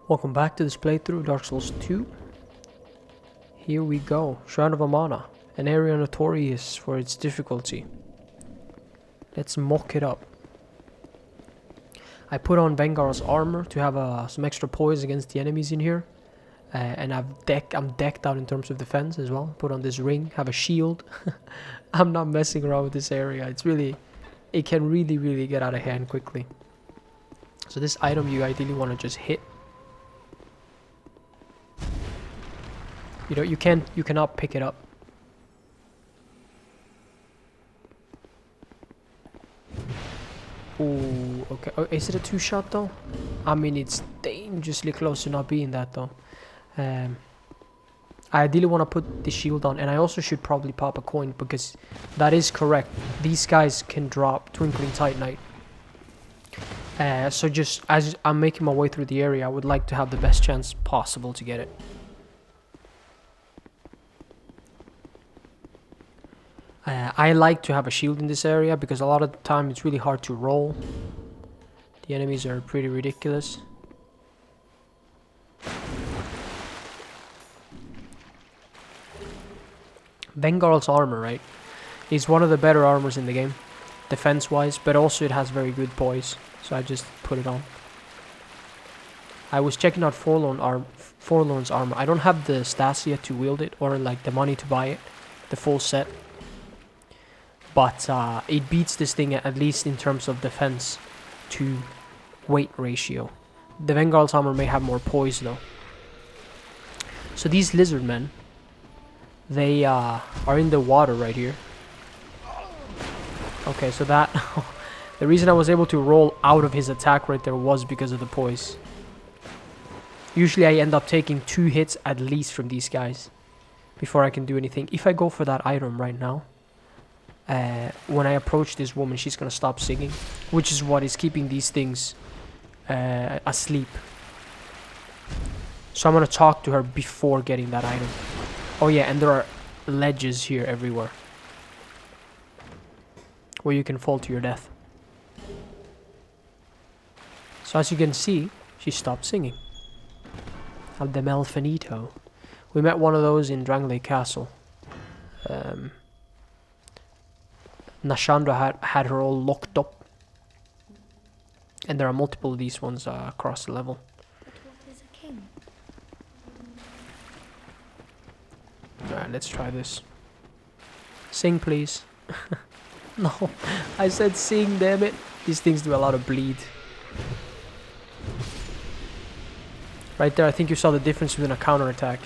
Welcome back to this playthrough, Dark Souls 2. Here we go. Shrine of Amana, an area notorious for its difficulty. Let's mock it up. I put on Bengals Armor to have some extra poise against the enemies in here. And I'm decked out in terms of defense as well. Put on this ring, have a shield. I'm not messing around with this area. It can really get out of hand quickly. So this item you ideally want to just hit. You know, you cannot pick it up. Ooh, okay. Oh, is it a two-shot though? I mean, it's dangerously close to not being that though. I ideally want to put the shield on, and I also should probably pop a coin because that is correct. These guys can drop Twinkling Titanite. So just as I'm making my way through the area, I would like to have the best chance possible to get it. I like to have a shield in this area because a lot of the time it's really hard to roll. The enemies are pretty ridiculous. Bengals Armor, right? Is one of the better armors in the game, defense-wise, but also it has very good poise, so I just put it on. I was checking out Forlorn's armor. I don't have the stats yet to wield it, or like the money to buy it, the full set. But it beats this thing at least in terms of defense to weight ratio. The Bengals Armor may have more poise though. So these lizard men, they are in the water right here. Okay, so that the reason I was able to roll out of his attack right there was because of the poise. Usually I end up taking 2 hits at least from these guys before I can do anything. If I go for that item right now, when I approach this woman, she's gonna stop singing, which is what is keeping these things asleep. So I'm gonna talk to her before getting that item. Oh yeah, and there are ledges here everywhere where you can fall to your death. So as you can see, she stopped singing. Aldemel Finito. We met one of those in Drangley Castle. Nashandra had her all locked up. And there are multiple of these ones across the level. But what is a king? Alright, let's try this. Sing, please. No, I said sing, damn it. These things do a lot of bleed. Right there, I think you saw the difference between a counterattack.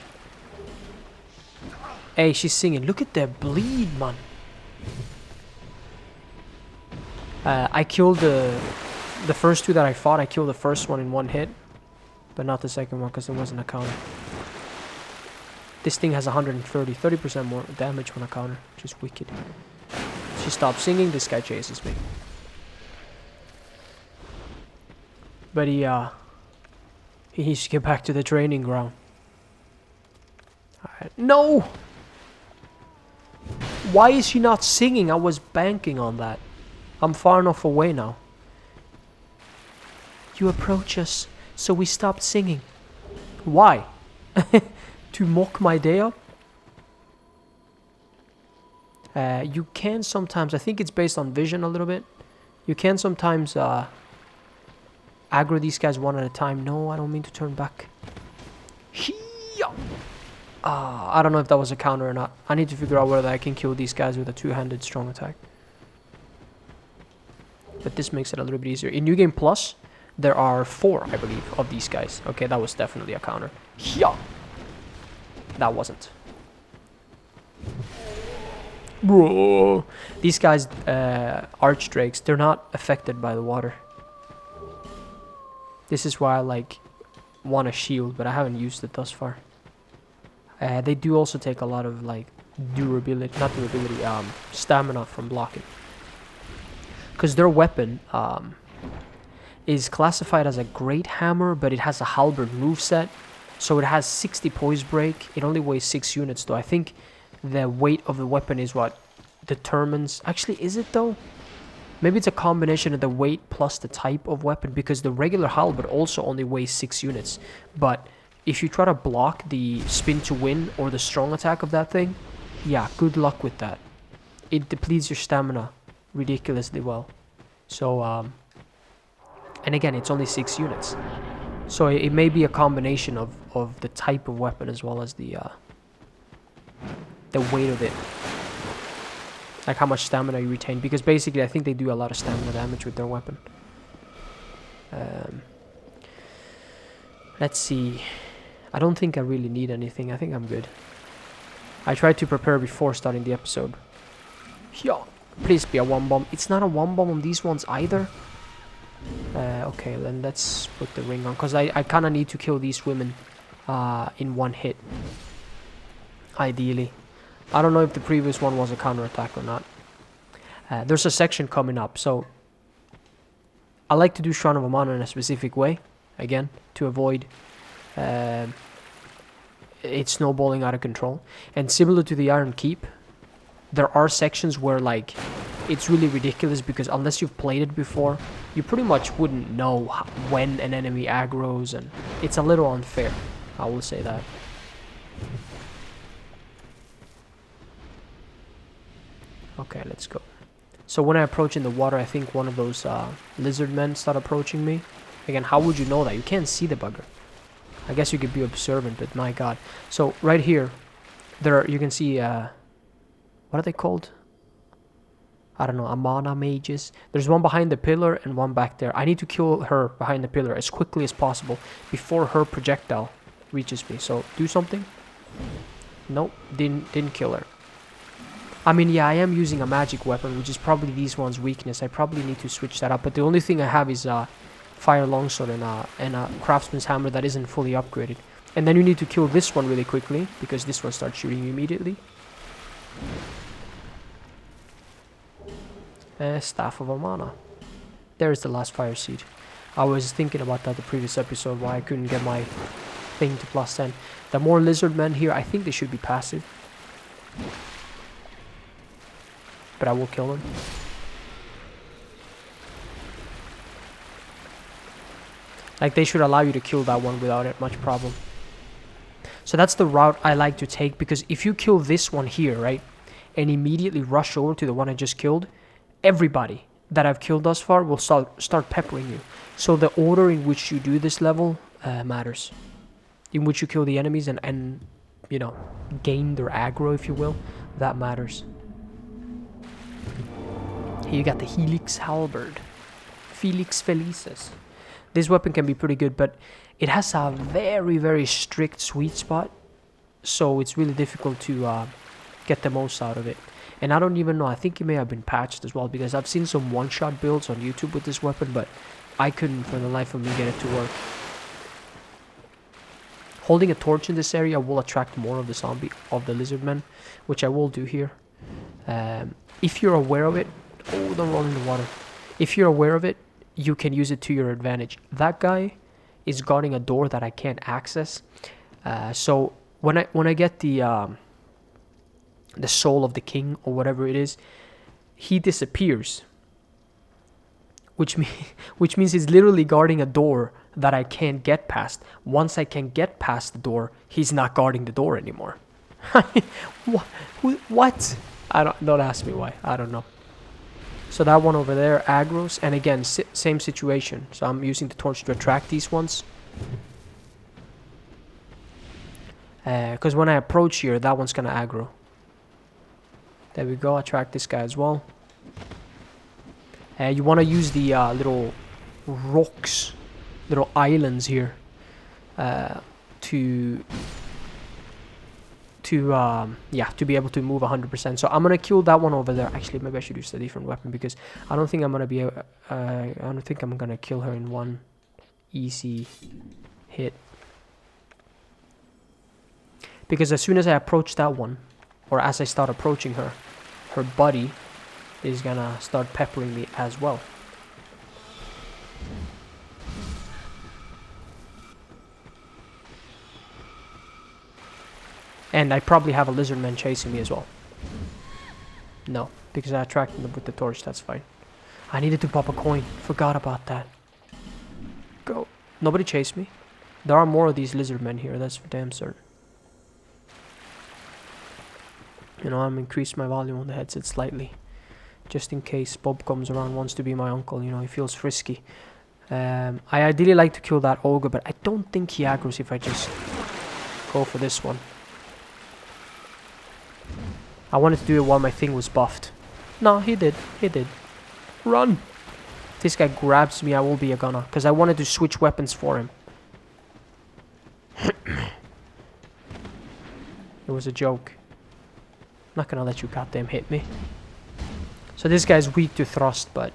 Hey, she's singing. Look at that bleed, man. I killed the first 2 that I fought. I killed the first one in 1 hit, but not the second one because it wasn't a counter. This thing has 30% more damage when a counter, which is wicked. She stopped singing. This guy chases me, but he needs to get back to the training ground. Alright. No! Why is she not singing? I was banking on that. I'm far enough away now. You approach us, so we stopped singing. Why? To mock my day up? You can sometimes, I think it's based on vision a little bit. You can sometimes aggro these guys one at a time. No, I don't mean to turn back. I don't know if that was a counter or not. I need to figure out whether I can kill these guys with a 2-handed strong attack. But this makes it a little bit easier. In New Game Plus, there are 4, I believe, of these guys. Okay, that was definitely a counter. That wasn't. Bro. These guys, Archdrakes, they're not affected by the water. This is why I want a shield, but I haven't used it thus far. They do also take a lot of stamina from blocking. Because their weapon is classified as a great hammer, but it has a halberd moveset. So it has 60 poise break. It only weighs 6 units though. I think the weight of the weapon is what determines... Actually, is it though? Maybe it's a combination of the weight plus the type of weapon, because the regular halberd also only weighs 6 units. But if you try to block the spin to win or the strong attack of that thing, yeah, good luck with that. It depletes your stamina ridiculously well. So, and again, it's only 6 units. So it may be a combination of the type of weapon as well as the weight of it. Like how much stamina you retain. Because basically I think they do a lot of stamina damage with their weapon. Let's see. I don't think I really need anything. I think I'm good. I tried to prepare before starting the episode. Yeah, please be a 1-bomb. It's not a 1-bomb on these ones either. Okay, then let's put the ring on. Because I kind of need to kill these women in one hit. Ideally. I don't know if the previous one was a counterattack or not. There's a section coming up, so I like to do Shrine of Amana in a specific way, again, to avoid it snowballing out of control. And similar to the Iron Keep, there are sections where, like, it's really ridiculous because unless you've played it before, you pretty much wouldn't know when an enemy aggroes, and it's a little unfair, I will say that. Okay, let's go. So when I approach in the water, I think one of those lizard men start approaching me. Again, how would you know that? You can't see the bugger. I guess you could be observant, but my god. So right here, you can see, what are they called? I don't know, Amana mages. There's one behind the pillar and one back there. I need to kill her behind the pillar as quickly as possible before her projectile reaches me. So do something. Nope, didn't kill her. I mean, yeah, I am using a magic weapon, which is probably these one's weakness. I probably need to switch that up. But the only thing I have is fire longsword and a craftsman's hammer that isn't fully upgraded. And then you need to kill this one really quickly, because this one starts shooting you immediately. Staff of Amana. There's the last fire seed. I was thinking about that the previous episode, why I couldn't get my thing to +10. The more lizard men here, I think they should be passive. But I will kill them. Like, they should allow you to kill that one without it much problem. So that's the route I like to take, because if you kill this one here, right, and immediately rush over to the one I just killed, everybody that I've killed thus far will start peppering you. So the order in which you do this level matters. In which you kill the enemies and you know, gain their aggro, if you will, that matters. Here you got the Helix Halberd. Felix Felices. This weapon can be pretty good, but it has a very, very strict sweet spot. So it's really difficult to get the most out of it. And I don't even know, I think it may have been patched as well, because I've seen some one-shot builds on YouTube with this weapon, but I couldn't for the life of me get it to work. Holding a torch in this area will attract more of the lizard men, which I will do here. If you're aware of it, oh, don't roll in the water. If you're aware of it, you can use it to your advantage. That guy is guarding a door that I can't access. So when I get the soul of the king or whatever it is, he disappears. Which means he's literally guarding a door that I can't get past. Once I can get past the door, he's not guarding the door anymore. What? Don't ask me why. I don't know. So that one over there, aggros, and again, same situation. So I'm using the torch to attract these ones. Because when I approach here, that one's gonna aggro. There we go, attract this guy as well. You want to use the little rocks, little islands here, to be able to move 100%. So I'm gonna kill that one over there. Actually, maybe I should use a different weapon, because I don't think I'm gonna I don't think I'm gonna kill her in one easy hit. Because as soon as I approach that one, or as I start approaching her, her buddy is gonna start peppering me as well. And I probably have a lizard man chasing me as well. No, because I attracted them with the torch, that's fine. I needed to pop a coin. Forgot about that. Go. Nobody chased me. There are more of these lizard men here, that's for damn certain. You know, I'm increased my volume on the headset slightly. Just in case Bob comes around, wants to be my uncle, you know, he feels frisky. I ideally like to kill that ogre, but I don't think he aggroes if I just go for this one. I wanted to do it while my thing was buffed. No, he did. He did. Run! If this guy grabs me, I will be a gunner. Because I wanted to switch weapons for him. It was a joke. I'm not gonna let you goddamn hit me. So this guy's weak to thrust, but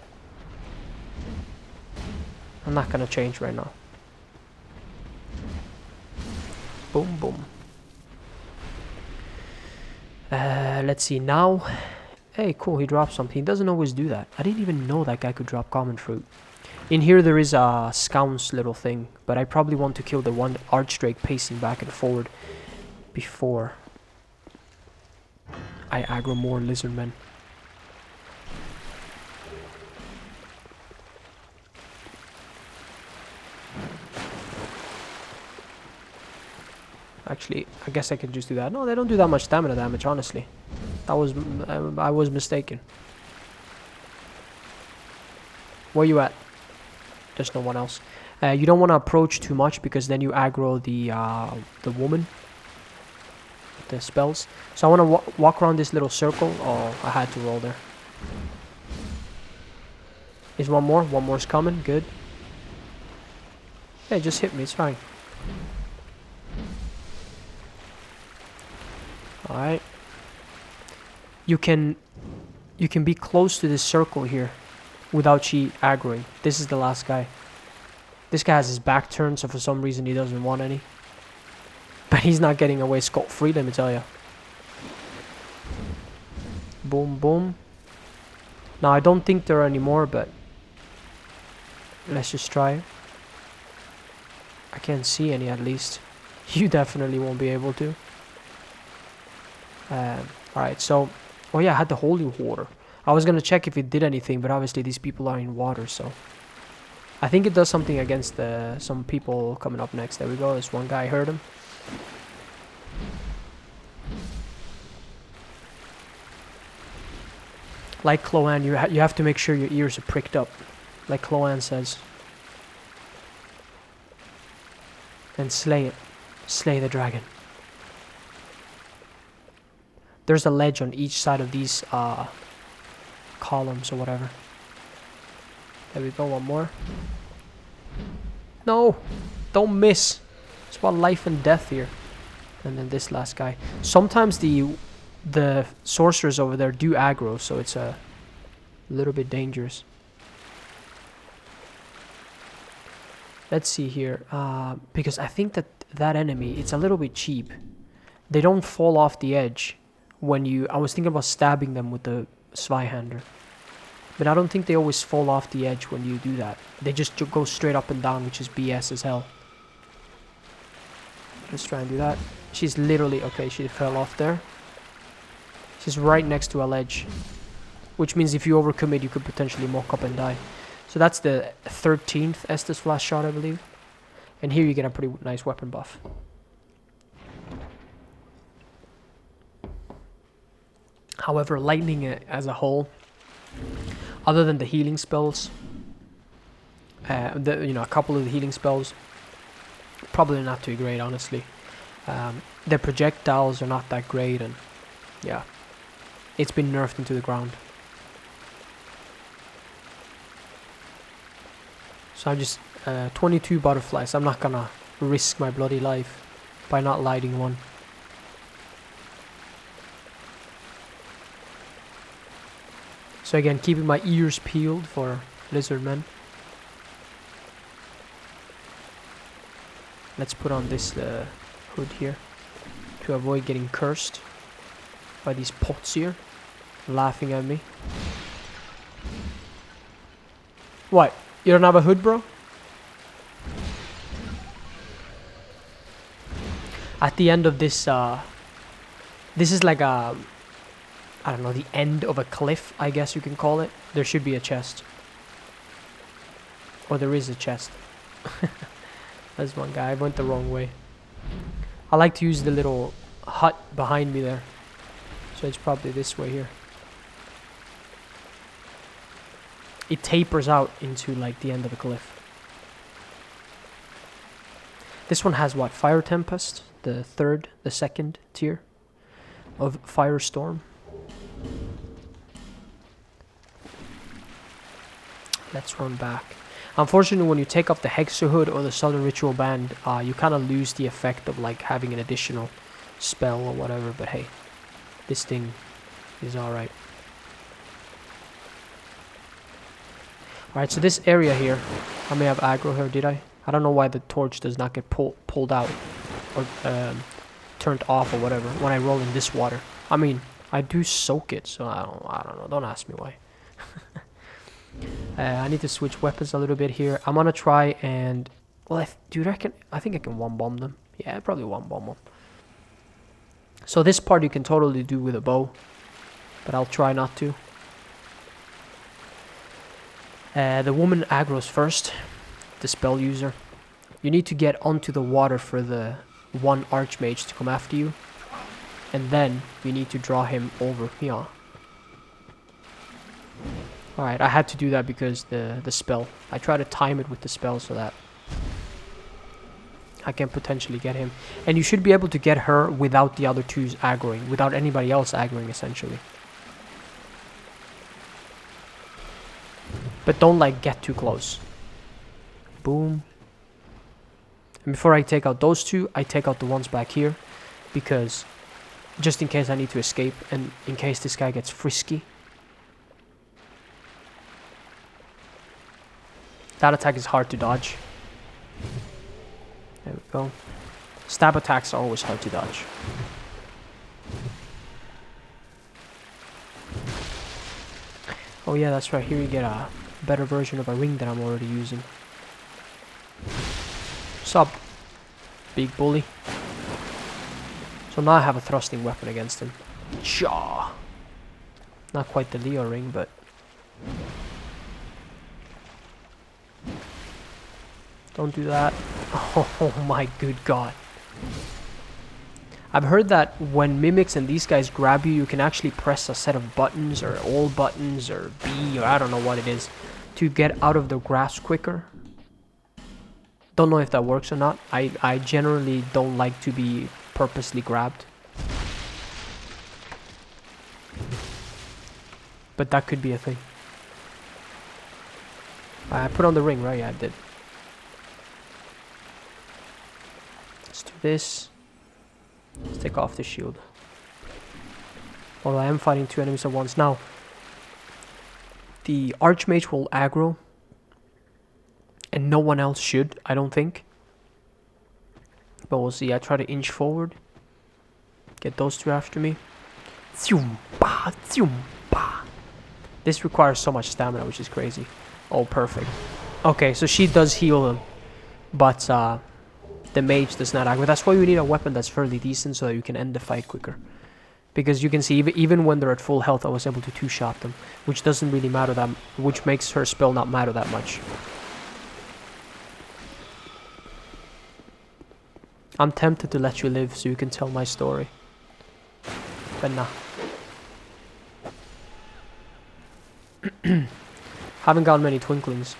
I'm not gonna change right now. Boom, boom. Let's see now. Hey, cool, he dropped something. He doesn't always do that. I didn't even know that guy could drop common fruit. In here there is a scounce little thing, but I probably want to kill the one Archdrake pacing back and forward before I aggro more lizardmen. Actually, I guess I can just do that. No, they don't do that much stamina damage, honestly. That was... I was mistaken. Where you at? There's no one else. You don't want to approach too much because then you aggro the woman. The spells. So I want to walk around this little circle. Oh, I had to roll there. Is one more? One more's coming. Good. Hey, just hit me. It's fine. Alright. You can be close to this circle here without she aggroing. This is the last guy. This guy has his back turned, so for some reason he doesn't want any. But he's not getting away scot-free, let me tell you. Boom, boom. Now, I don't think there are any more, but let's just try it. I can't see any, at least. You definitely won't be able to. Alright, so... Oh yeah, I had the holy water. I was gonna check if it did anything, but obviously these people are in water, so... I think it does something against some people coming up next. There we go, there's one guy, I heard him. Like Cloanne, you have to make sure your ears are pricked up. Like Cloanne says. And slay it. Slay the dragon. There's a ledge on each side of these columns or whatever. There we go, one more. No! Don't miss! It's about life and death here. And then this last guy. Sometimes the sorcerers over there do aggro, so it's a little bit dangerous. Let's see here. Because I think that enemy, it's a little bit cheap. They don't fall off the edge. When you... I was thinking about stabbing them with the Zweihander. But I don't think they always fall off the edge when you do that. They just go straight up and down, which is BS as hell. Let's try and do that. She's literally... Okay, she fell off there. She's right next to a ledge. Which means if you overcommit, you could potentially mock up and die. So that's the 13th Estus Flash shot, I believe. And here you get a pretty nice weapon buff. However, lightning as a whole, other than the healing spells, a couple of the healing spells, probably not too great, honestly. The projectiles are not that great, and yeah, it's been nerfed into the ground. So I'm just 22 butterflies. I'm not gonna risk my bloody life by not lighting one. So again, keeping my ears peeled for lizardmen. Let's put on this hood here to avoid getting cursed by these pots here laughing at me. What? You don't have a hood, bro? At the end of this, this is like a... I don't know, the end of a cliff, I guess you can call it. There should be a chest. Or there is a chest. There's one guy. I went the wrong way. I like to use the little hut behind me there. So it's probably this way here. It tapers out into like the end of the cliff. This one has what? Fire Tempest? The second tier of Firestorm. Let's run back. Unfortunately, when you take off the Hexa Hood or the Southern Ritual Band, you kind of lose the effect of like having an additional spell or whatever. But hey, this thing is alright. Alright, so this area here, I may have aggro here, did I? I don't know why the torch does not get pulled out or turned off or whatever when I roll in this water. I mean, I do soak it, so I don't know. Don't ask me why. I need to switch weapons a little bit here. I'm gonna try and... Well, I think I can one-bomb them. Yeah, probably one-bomb them. So this part you can totally do with a bow, but I'll try not to. The woman aggro's first, the spell user. You need to get onto the water for the one Archmage to come after you. And then you need to draw him over here. Alright, I had to do that because the spell. I try to time it with the spell so that I can potentially get him. And you should be able to get her without the other two's aggroing. Without anybody else aggroing, essentially. But don't, like, get too close. Boom. And before I take out those two, I take out the ones back here. Because, just in case I need to escape, and in case this guy gets frisky. That attack is hard to dodge. There we go. Stab attacks are always hard to dodge. Oh yeah, that's right. Here you get a better version of a ring that I'm already using. Sup, big bully. So now I have a thrusting weapon against him. Chaw. Not quite the Leo ring, but... Don't do that. Oh my good god. I've heard that when mimics and these guys grab you, you can actually press a set of buttons or all buttons or B or I don't know what it is to get out of the grasp quicker. Don't know if that works or not. I generally don't like to be purposely grabbed. But that could be a thing. I put on the ring, right? Yeah, I did. Let's do this. Let's take off the shield. Although I am fighting two enemies at once. Now, the Archmage will aggro. And no one else should, I don't think. But we'll see. I try to inch forward. Get those two after me. This requires so much stamina, which is crazy. Oh, perfect. Okay, so she does heal him. But the mage does not aggro. That's why we need a weapon that's fairly decent so that you can end the fight quicker. Because you can see, even when they're at full health, I was able to two-shot them. Which doesn't really matter that... Which makes her spell not matter that much. I'm tempted to let you live so you can tell my story. But nah. Haven't got many twinklings.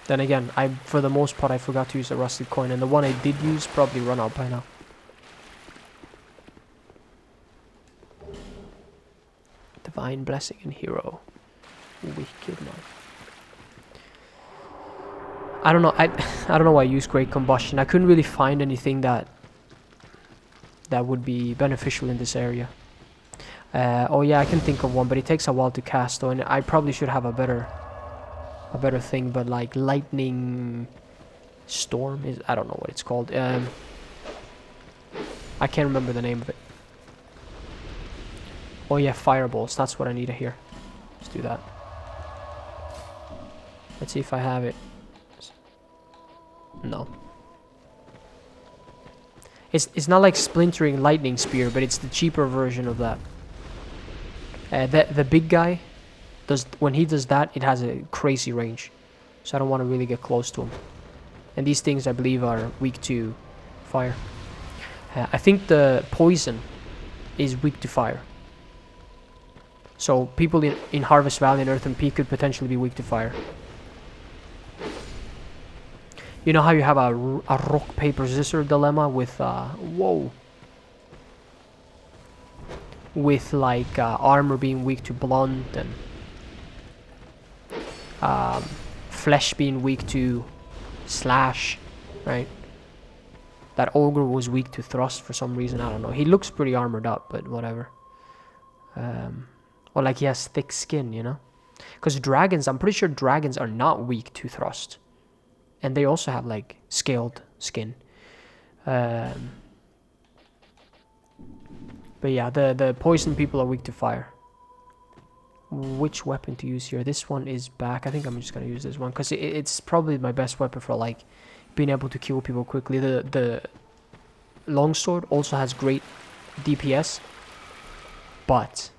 Then again, for the most part I forgot to use a rusted coin, and the one I did use probably run out by now. Divine Blessing and Hero. Wicked man. I don't know. I don't know why I use Great Combustion. I couldn't really find anything that would be beneficial in this area. Oh yeah, I can think of one, but it takes a while to cast though, and I probably should have a better thing. But like Lightning Storm is, I don't know what it's called. I can't remember the name of it. Oh yeah, Fireballs. That's what I need here. Let's do that. Let's see if I have it. No. It's not like Splintering Lightning Spear, but it's the cheaper version of that. The big guy, when he does that, it has a crazy range. So I don't want to really get close to him. And these things, I believe, are weak to fire. I think the poison is weak to fire. So people in Harvest Valley and Earthen Peak could potentially be weak to fire. You know how you have a rock, paper, scissors dilemma with, whoa. With like armor being weak to blunt and flesh being weak to slash, right? That ogre was weak to thrust for some reason. I don't know. He looks pretty armored up, but whatever. Or like he has thick skin, you know? Because dragons, I'm pretty sure dragons are not weak to thrust. And they also have like scaled skin. But yeah, the poison people are weak to fire. Which weapon to use here? This one is back. I think I'm just gonna use this one because it's probably my best weapon for like being able to kill people quickly. The longsword also has great DPS, but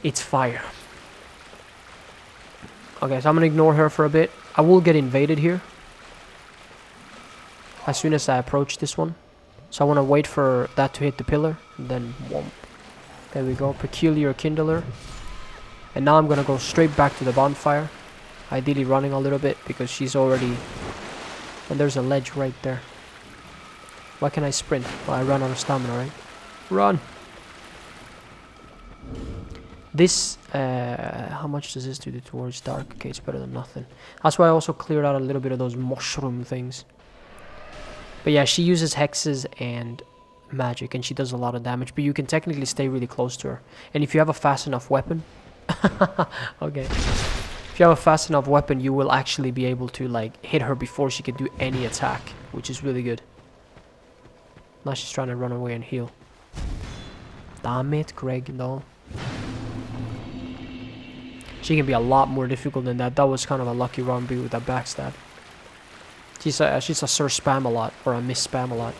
it's fire. Okay, so I'm gonna ignore her for a bit. I will get invaded here as soon as I approach this one. So I want to wait for that to hit the pillar, and then whomp. There we go, Peculiar Kindler. And now I'm gonna go straight back to the bonfire. Ideally running a little bit, because she's already... And there's a ledge right there. Why can I sprint? Well, I ran out of stamina, right? Run! This, how much does this do towards dark? Okay, it's better than nothing. That's why I also cleared out a little bit of those mushroom things. But yeah, she uses hexes and magic, and she does a lot of damage. But you can technically stay really close to her. And if you have a fast enough weapon... okay. If you have a fast enough weapon, you will actually be able to, like, hit her before she can do any attack. Which is really good. Now she's trying to run away and heal. Damn it, Greg, no. She can be a lot more difficult than that. That was kind of a lucky round B with that backstab. She's a Sir Spam a lot, or a Miss Spam a lot.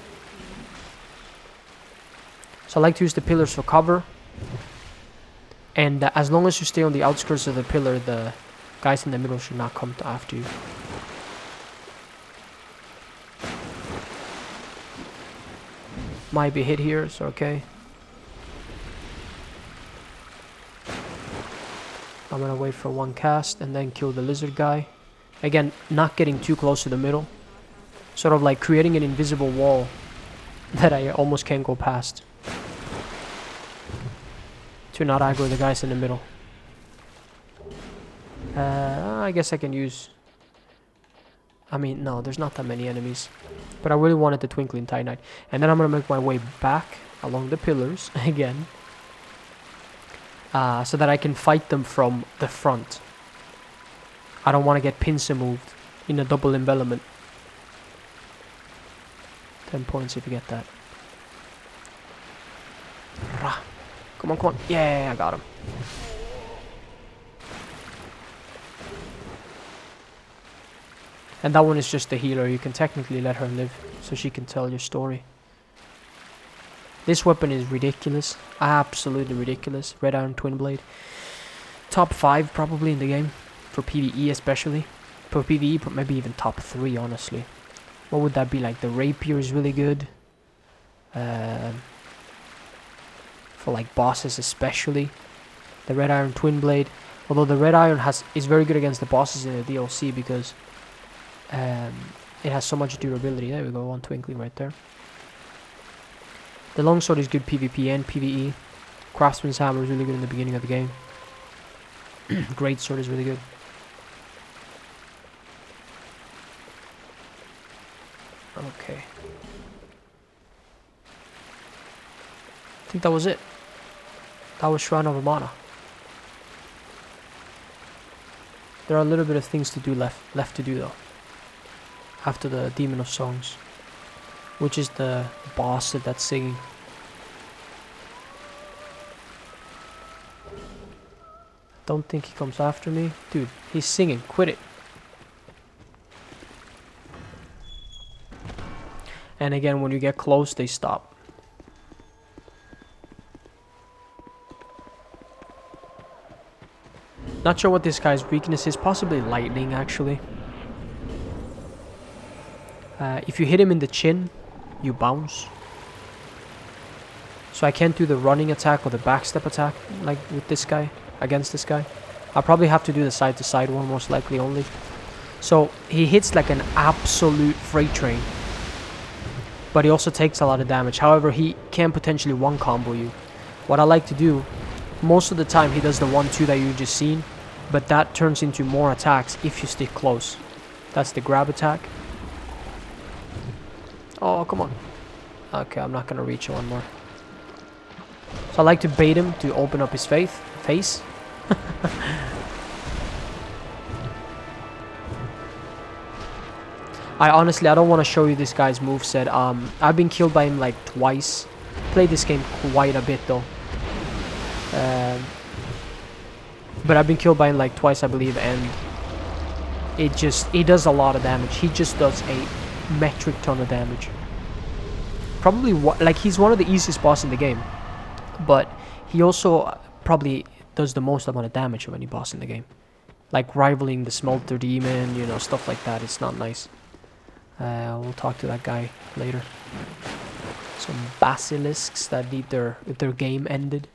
So I like to use the pillars for cover. And as long as you stay on the outskirts of the pillar, the guys in the middle should not come after you. Might be hit here, so okay. I'm gonna wait for one cast and then kill the lizard guy. Again, not getting too close to the middle. Sort of like creating an invisible wall that I almost can't go past. To not aggro the guys in the middle. I guess I can use... I mean, no, there's not that many enemies. But I really wanted the Twinkling Titanite. And then I'm gonna make my way back along the pillars again. So that I can fight them from the front. I don't want to get pincer moved in a double envelopment. 10 points if you get that. Rah. Come on, come on. Yeah, I got him. And that one is just a healer. You can technically let her live so she can tell your story. This weapon is ridiculous. Absolutely ridiculous. Red Iron Twin Blade. Top 5 probably in the game. For PvE especially. For PvE, maybe even top 3, honestly. What would that be like? The Rapier is really good. For like bosses especially. The Red Iron Twin Blade. Although the Red Iron is very good against the bosses in the DLC because it has so much durability. There we go, one twinkling right there. The Longsword is good PvP and PvE. Craftsman's Hammer is really good in the beginning of the game. Great Sword is really good. Okay. I think that was it. That was Shrine of Amana. There are a little bit of things to do left to do though. After the Demon of Songs. Which is the boss that's singing. Don't think he comes after me. Dude, he's singing. Quit it. And again, when you get close, they stop. Not sure what this guy's weakness is. Possibly lightning, actually. If you hit him in the chin, you bounce. So I can't do the running attack or the backstep attack like with this guy, against this guy. I'll probably have to do the side-to-side one, most likely only. So he hits like an absolute freight train. But he also takes a lot of damage. However, he can potentially one-combo you. What I like to do, most of the time he does the 1-2 that you just seen. But that turns into more attacks if you stick close. That's the grab attack. Oh, come on. Okay, I'm not going to reach one more. So I like to bait him to open up his face. I don't want to show you this guy's moveset. I've been killed by him like twice. Played this game quite a bit though. But I've been killed by him like twice, I believe, and he does a lot of damage. He just does a metric ton of damage. Probably like he's one of the easiest boss in the game, but he also probably does the most amount of damage of any boss in the game, like rivaling the Smelter Demon, you know, stuff like that. It's not nice. We'll talk to that guy later. Some basilisks that need their game ended.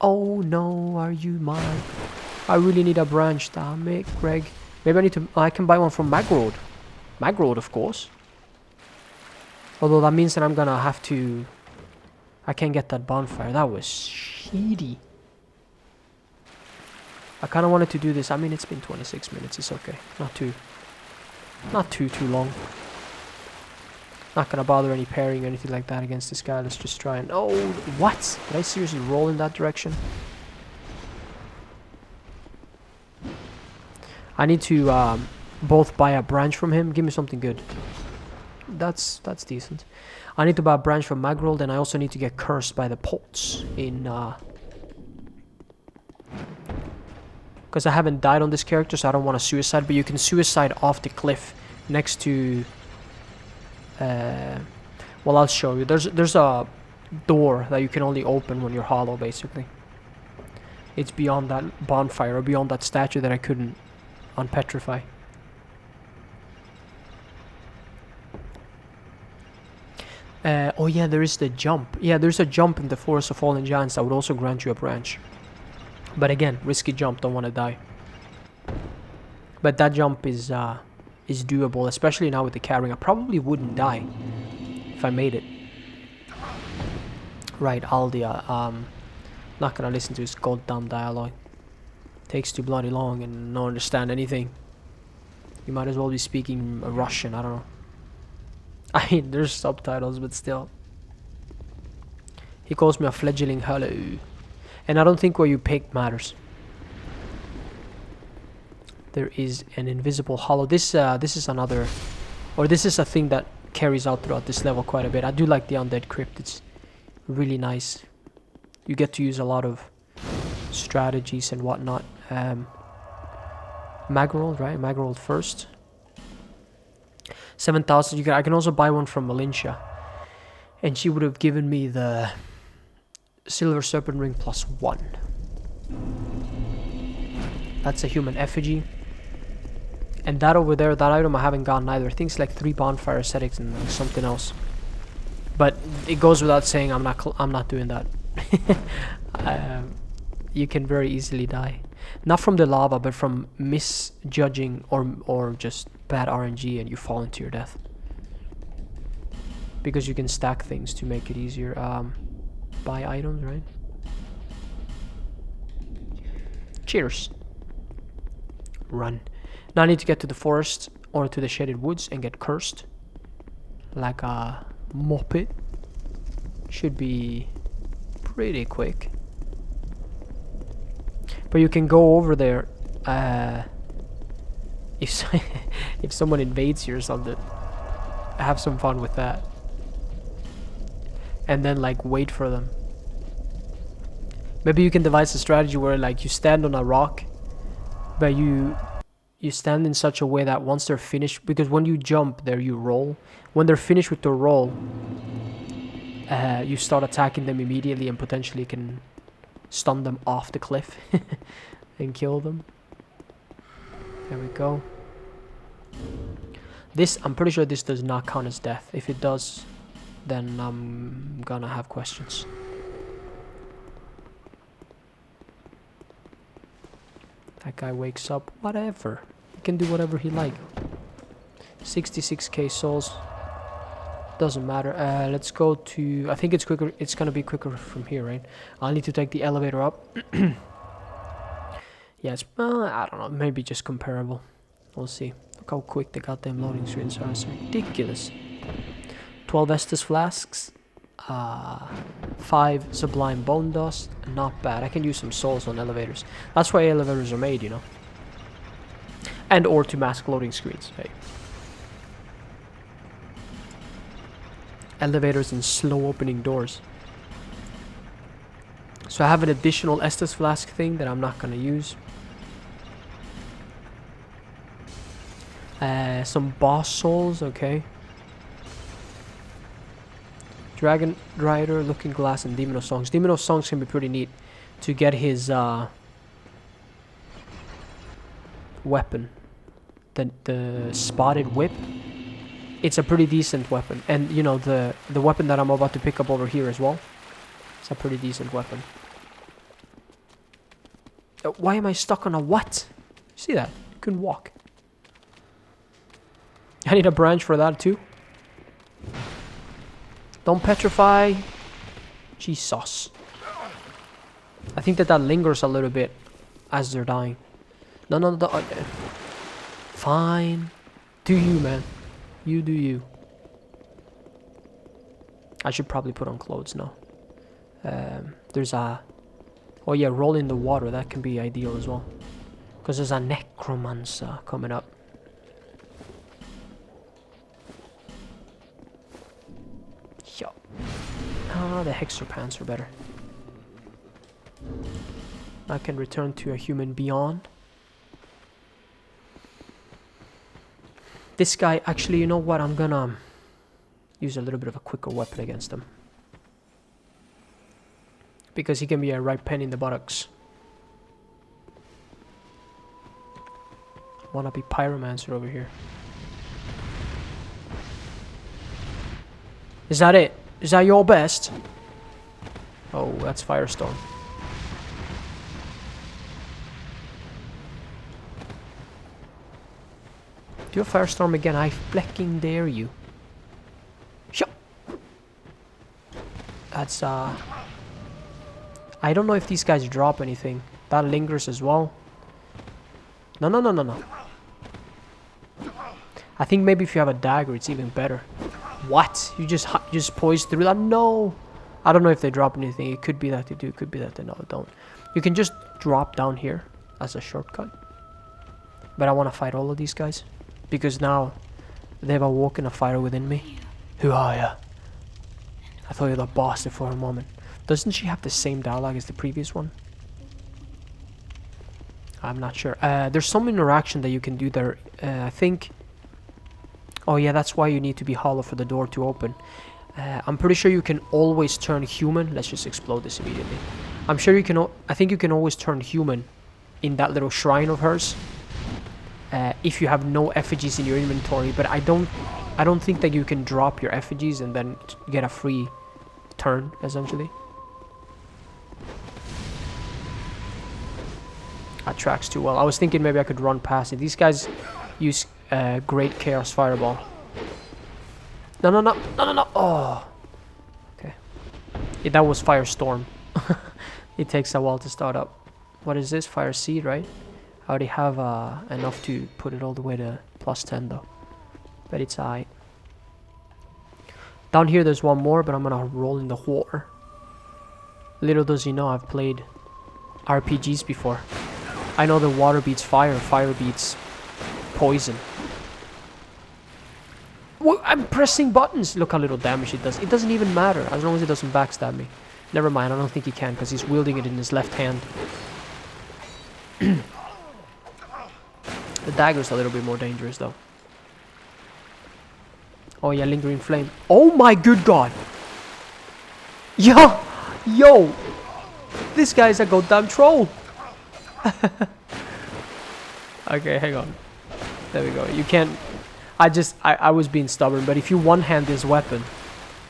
Oh no, are you mine? I really need a branch, damn it, Greg. Maybe I can buy one from Magroad. Magroad, of course. Although that means that I'm gonna have to... I can't get that bonfire. That was shitty. I kinda wanted to do this. I mean, it's been 26 minutes. It's okay. Not too long. Not gonna bother any parrying or anything like that against this guy. Let's just try and... Oh, what? Did I seriously roll in that direction? I need to both buy a branch from him. Give me something good. That's decent. I need to buy a branch from Magrold, and I also need to get cursed by the pots in... Because I haven't died on this character, so I don't want to suicide. But you can suicide off the cliff next to... well, I'll show you. There's a door that you can only open when you're hollow, basically. It's beyond that bonfire, or beyond that statue that I couldn't unpetrify. Oh yeah, there is the jump. Yeah, there's a jump in the Forest of Fallen Giants that would also grant you a branch. But again, risky jump, don't want to die. But that jump is doable, especially now with the carrying. I probably wouldn't die if I made it. Right, Aldia. Not gonna listen to his goddamn dialogue. Takes too bloody long and not understand anything. You might as well be speaking Russian, I don't know. I mean, there's subtitles, but still. He calls me a fledgling hello. And I don't think where you pick matters. There is an invisible hollow. This is another... Or this is a thing that carries out throughout this level quite a bit. I do like the Undead Crypt. It's really nice. You get to use a lot of strategies and whatnot. Magrold, right? Magrold first. 7,000. I can also buy one from Valencia. And she would have given me the Silver Serpent Ring +1. That's a human effigy. And that over there, that item I haven't gotten either. I think it's like 3 bonfire ascetics and something else. But it goes without saying I'm not doing that. You can very easily die. Not from the lava, but from misjudging or just bad RNG, and you fall into your death. Because you can stack things to make it easier. Buy items, right? Cheers. Run. Now I need to get to the forest or to the shaded woods and get cursed. Like a moppet. Should be pretty quick. But you can go over there if someone invades you or something. Have some fun with that. And then like wait for them. Maybe you can devise a strategy where like you stand on a rock, but you stand in such a way that once they're finished, because when you jump there you roll. When they're finished with their roll, you start attacking them immediately and potentially can stun them off the cliff. and kill them. There we go. This, I'm pretty sure this does not count as death. If it does, then I'm gonna have questions. That guy wakes up, whatever. He can do whatever he like. 66k souls. Doesn't matter. Let's go to, I think it's quicker. It's gonna be quicker from here, right? I'll need to take the elevator up. Yes, I don't know, maybe just comparable. We'll see. Look how quick the goddamn loading screens are. It's ridiculous. 12 Estus flasks. 5 Sublime Bone Dust. Not bad. I can use some souls on elevators. That's why elevators are made, you know. And or to mask loading screens. Hey. Elevators and slow opening doors. So I have an additional Estus flask thing that I'm not gonna use. Some boss souls, okay. Dragon Rider, Looking Glass, and Demon of Songs. Demon of Songs can be pretty neat to get his weapon. The Spotted Whip. It's a pretty decent weapon. And, you know, the weapon that I'm about to pick up over here as well. It's a pretty decent weapon. Why am I stuck on a what? See that? I couldn't walk. I need a branch for that too. Don't petrify. Jesus. I think that lingers a little bit as they're dying. No. Okay. Fine. Do you, man. You do you. I should probably put on clothes now. There's a... Oh yeah, roll in the water. That can be ideal as well. Because there's a necromancer coming up. Yo. Ah, the Hexer pants are better. I can return to a human beyond. This guy, actually, you know what? I'm gonna use a little bit of a quicker weapon against him. Because he can be a right pen in the buttocks. Wanna be Pyromancer over here. Is that it? Is that your best? Oh, that's Firestorm. Do a Firestorm again. I flecking dare you. Shut. That's I don't know if these guys drop anything. That lingers as well. No. I think maybe if you have a dagger, it's even better. What? You just poise through that? No. I don't know if they drop anything. It could be that they do. It could be that they don't. You can just drop down here as a shortcut. But I want to fight all of these guys. Because now they've awoken a fire within me. Who are ya? I thought you were the boss there for a moment. Doesn't she have the same dialogue as the previous one? I'm not sure. There's some interaction that you can do there. I think... Oh yeah, that's why you need to be hollow for the door to open. I'm pretty sure you can always turn human. Let's just explode this immediately. I'm sure you can... I think you can always turn human in that little shrine of hers. If you have no effigies in your inventory. But I don't think that you can drop your effigies and then get a free turn, essentially. That tracks too well. I was thinking maybe I could run past it. These guys use Great Chaos Fireball. No. Oh. Okay. Yeah, that was Firestorm. It takes a while to start up. What is this? Fire Seed, right? I already have enough to put it all the way to +10 though. But it's alright. Down here there's one more, but I'm gonna roll in the water. Little does he know I've played RPGs before. I know that water beats fire, fire beats poison. What? I'm pressing buttons! Look how little damage it does. It doesn't even matter, as long as it doesn't backstab me. Never mind, I don't think he can, because he's wielding it in his left hand. The dagger's a little bit more dangerous, though. Oh yeah, Lingering Flame. Oh my good god! Yo! This guy's a goddamn troll! Okay, hang on. There we go. You can't... I was being stubborn, but if you one-hand this weapon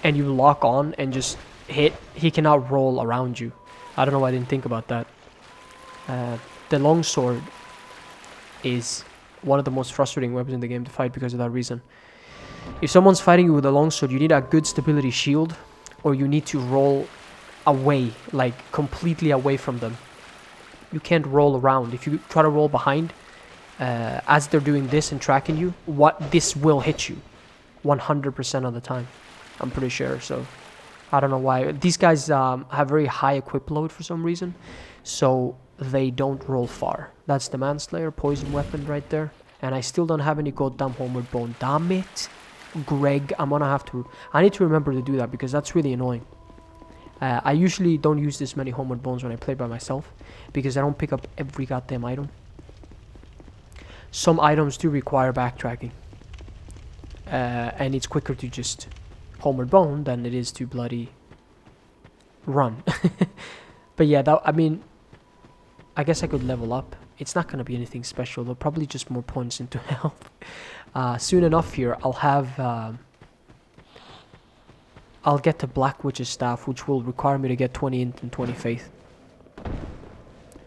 and you lock on and just hit, he cannot roll around you. I don't know why I didn't think about that. The longsword is one of the most frustrating weapons in the game to fight because of that reason. If someone's fighting you with a longsword, you need a good stability shield, or you need to roll away, like completely away from them. You can't roll around. If you try to roll behind, as they're doing this and tracking you, this will hit you 100% of the time. I'm pretty sure, so I don't know why. These guys have very high equip load for some reason, so they don't roll far. That's the Manslayer poison weapon right there. And I still don't have any goddamn homeward bone. Damn it. Greg, I need to remember to do that because that's really annoying. I usually don't use this many homeward bones when I play by myself because I don't pick up every goddamn item. Some items do require backtracking. And it's quicker to just homeward bone than it is to bloody run. But yeah, I guess I could level up. It's not going to be anything special, though. Probably just more points into health. Soon enough here, I'll get the Black Witch's Staff, which will require me to get 20 int and 20 faith.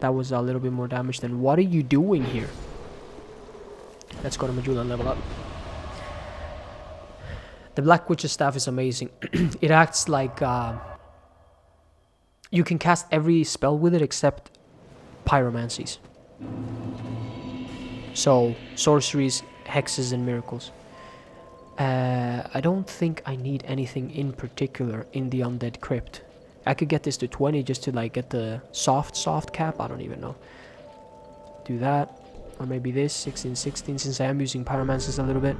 That was a little bit more damage than... What are you doing here? Let's go to Majula and level up. The Black Witch's Staff is amazing. It acts like... you can cast every spell with it except pyromancies. So, sorceries, hexes, and miracles. I don't think I need anything in particular in the Undead Crypt. I could get this to 20 just to like get the soft cap. I don't even know. Do that. Or maybe this, 16, since I am using pyromancies a little bit.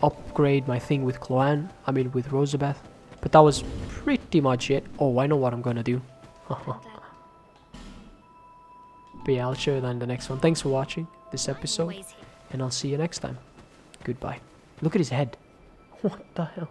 Upgrade my thing with with Rosabeth. But that was pretty much it. Oh, I know what I'm gonna do. But yeah, I'll show you that in the next one. Thanks for watching this episode, and I'll see you next time. Goodbye. Look at his head. What the hell?